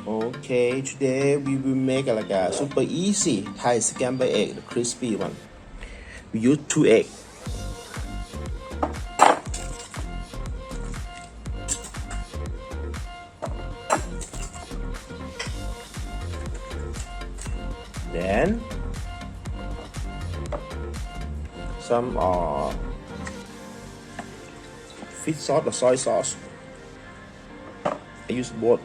Okay, today we will make like a super easy Thai scrambled egg, the crispy one. We use 2 eggs. Then some fish sauce or soy sauce. I use both.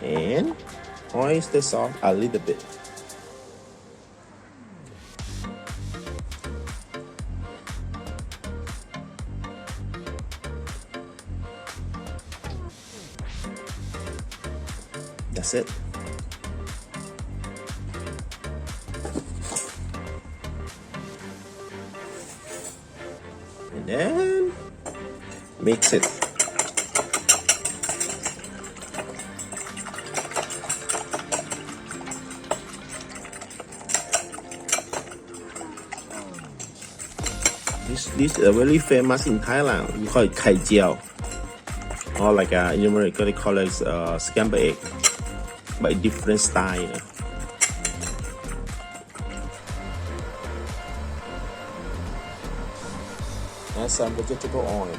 And oyster sauce a little bit. That's it. And then mix it. This is very famous in Thailand. We call it kai jiao, or like in America they call it scrambled egg, but different style. You know? Add some vegetable oil.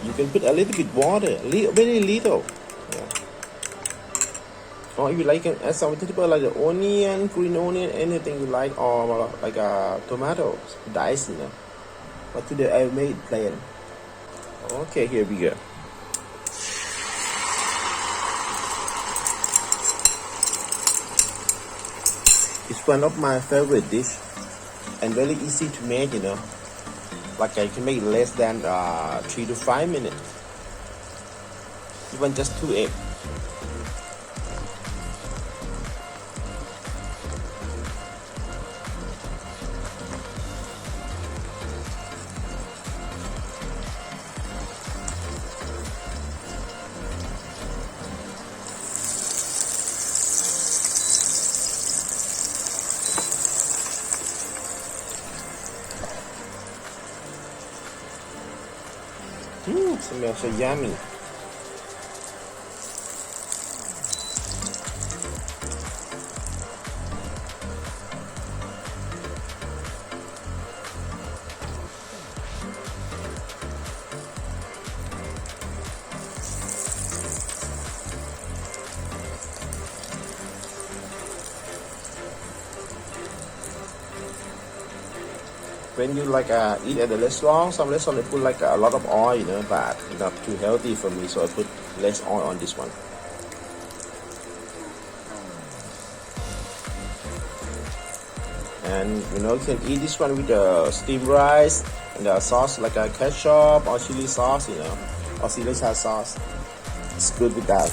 You can put a little bit water, very little. Yeah. Or if you like, you can add some vegetable like the onion, green onion, anything you like, or like a tomato, diced, you know. But today I made plain. Okay, here we go. It's one of my favorite dish and very easy to make, you know. Like I can make it less than 3 to 5 minutes. Even just 2 eggs. Smells so yummy. When you like eat at the restaurant, some restaurant they put like a lot of oil, you know, but not too healthy for me, so I put less oil on this one. And you know, you can eat this one with the steamed rice and the sauce like a ketchup or chili sauce, you know, or sriracha sauce. It's good with that.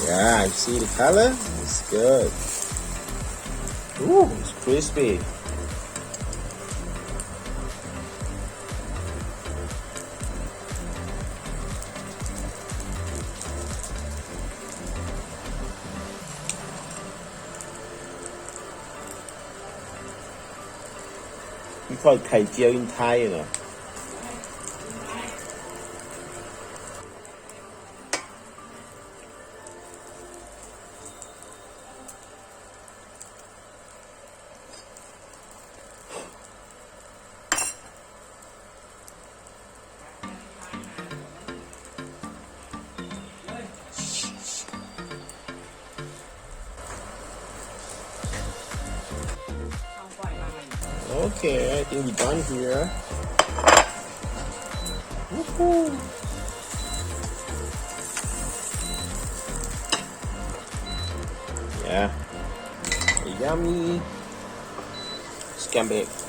Yeah, you see the color? It's good. Ooh, it's crispy. We call it kai jiao in Thai, you know. Okay, I think we're done here. Woohoo! Yeah, yummy scrambled egg.